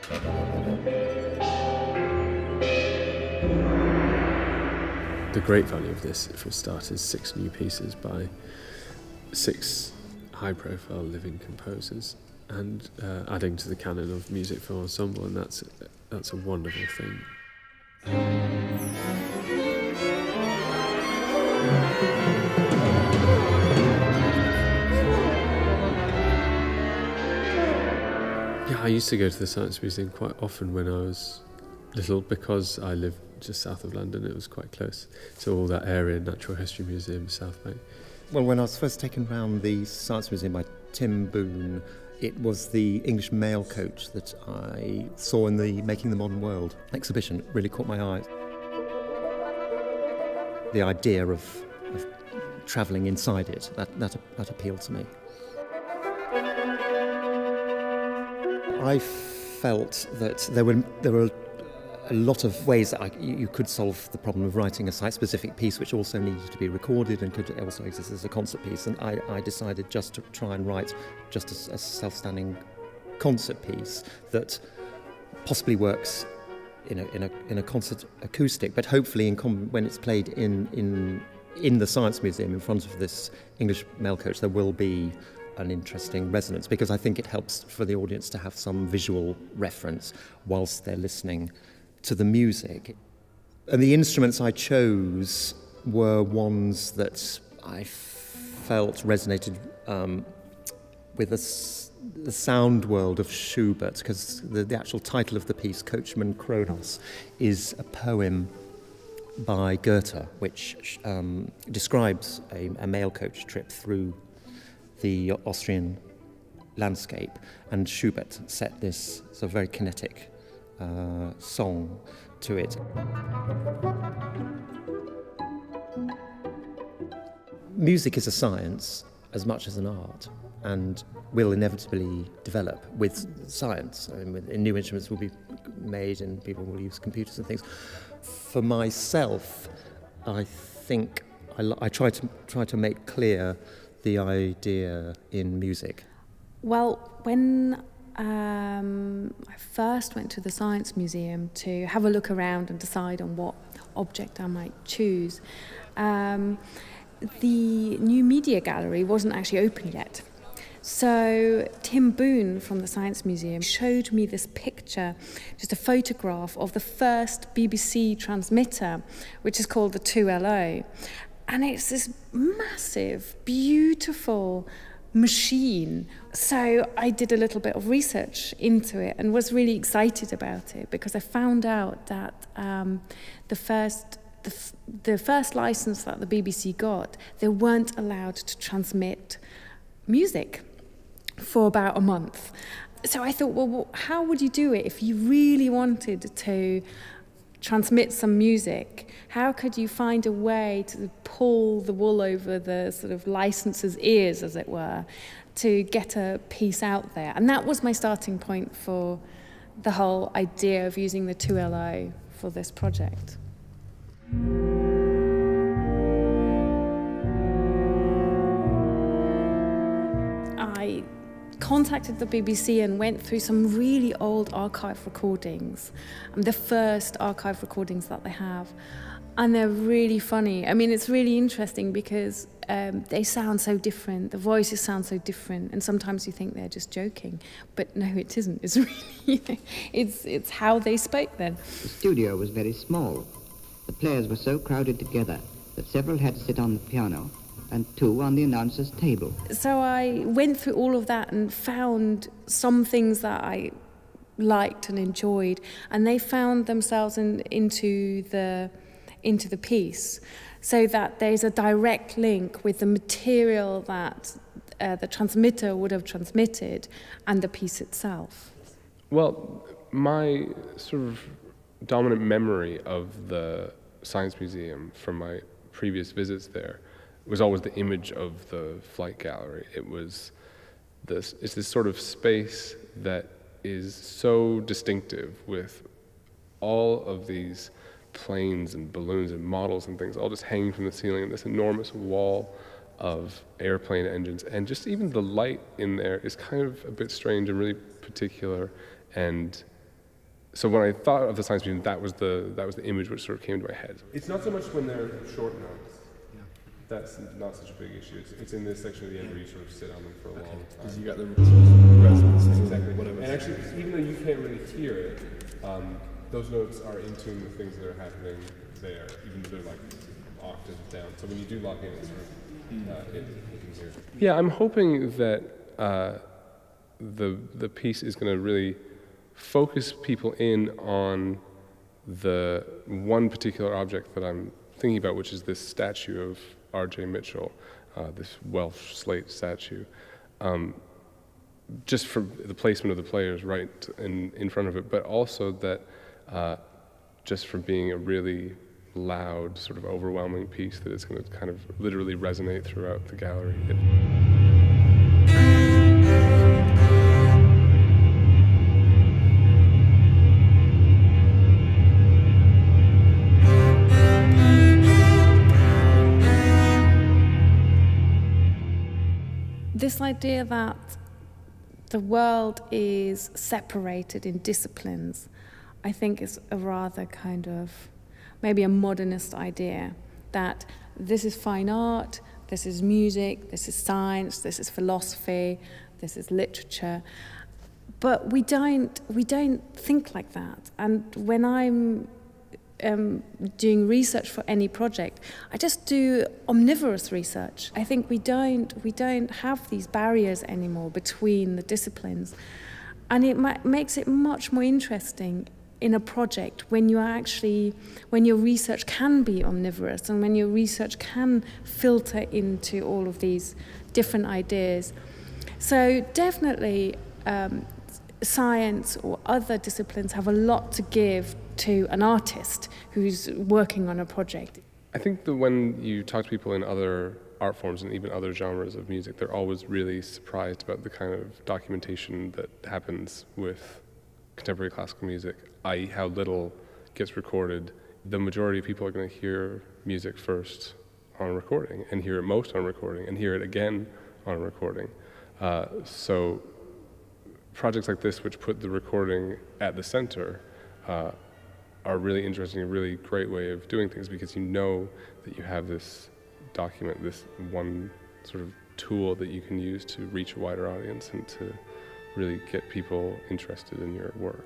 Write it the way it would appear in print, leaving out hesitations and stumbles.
The great value of this, for a start, is 6 new pieces by 6 high-profile living composers, and adding to the canon of music for ensemble, and that's a wonderful thing. Yeah, I used to go to the Science Museum quite often when I was little, because I lived just south of London. It was quite close to all that area, Natural History Museum, South Bank. Well, when I was first taken round the Science Museum by Tim Boone, it was the English mail coach that I saw in the Making the Modern World exhibition. It really caught my eye. The idea of travelling inside it, that appealed to me. I felt that there were a lot of ways that you could solve the problem of writing a site-specific piece, which also needed to be recorded and could also exist as a concert piece. And I decided just to try and write just a self-standing concert piece that possibly works in a concert acoustic, but hopefully when it's played in the Science Museum in front of this English mail coach, there will be an interesting resonance, because I think it helps for the audience to have some visual reference whilst they're listening to the music. And the instruments I chose were ones that I felt resonated with the sound world of Schubert, because the actual title of the piece, Coachman Kronos, is a poem by Goethe, which describes a mail coach trip through the Austrian landscape, and Schubert set this sort of very kinetic song to it. Music is a science as much as an art, and will inevitably develop with science. I mean, new instruments will be made and people will use computers and things. For myself, I think I try to make clear the idea in music. Well, when I first went to the Science Museum to have a look around and decide on what object I might choose, the new media gallery wasn't actually open yet. So Tim Boone from the Science Museum showed me this picture, just a photograph of the first BBC transmitter, which is called the 2LO. And it's this massive, beautiful machine. So I did a little bit of research into it and was really excited about it, because I found out that the first license that the BBC got, they weren't allowed to transmit music for about a month. So I thought, well, how would you do it if you really wanted to transmit some music? How could you find a way to pull the wool over the sort of licenser's ears, as it were, to get a piece out there? And that was my starting point for the whole idea of using the 2LO for this project. I contacted the BBC and went through some really old archive recordings, the first archive recordings that they have, and they're really funny. I mean, it's really interesting because they sound so different, the voices sound so different, and sometimes you think they're just joking, but no, it isn't. It's really, it's how they spoke then. The studio was very small. The players were so crowded together that several had to sit on the piano and 2 on the announcer's table. So I went through all of that and found some things that I liked and enjoyed, and they found themselves into the piece, so that there's a direct link with the material that the transmitter would have transmitted and the piece itself. Well, my sort of dominant memory of the Science Museum from my previous visits there was always the image of the flight gallery. It's this sort of space that is so distinctive, with all of these planes and balloons and models and things all just hanging from the ceiling, and this enormous wall of airplane engines, and just even the light in there is kind of a bit strange and really particular, and So when I thought of the science museum, that was the image which sort of came to my head. It's not so much when they're short notes. Yeah. That's not such a big issue. It's in this section of the end where you sort of sit on them for a long time. Because you got the resonance, exactly. Whatever. And actually, even though you can't really hear it, those notes are in tune with things that are happening there, even though they're like octaves down. So when you do lock in, it's sort of, you can hear it. Yeah, I'm hoping that the piece is going to really focus people in on the one particular object that I'm thinking about, which is this statue of R.J. Mitchell, this Welsh slate statue. Just for the placement of the players right in front of it, but also that just from being a really loud, sort of overwhelming piece, that it's going to kind of literally resonate throughout the gallery. This idea that the world is separated in disciplines, I think is a rather kind of, maybe a modernist idea, that this is fine art, this is music, this is science, this is philosophy, this is literature, but we don't think like that. And when I'm doing research for any project, I just do omnivorous research. I think we don't have these barriers anymore between the disciplines, and it makes it much more interesting in a project when your research can be omnivorous and when your research can filter into all of these different ideas. So definitely science or other disciplines have a lot to give to an artist who's working on a project. I think that when you talk to people in other art forms and even other genres of music, they're always really surprised about the kind of documentation that happens with contemporary classical music, i.e. how little gets recorded. The majority of people are going to hear music first on a recording, and hear it most on a recording, and hear it again on a recording. So projects like this, which put the recording at the center, are really interesting, a really great way of doing things, because you know that you have this document, this one sort of tool that you can use to reach a wider audience and to really get people interested in your work.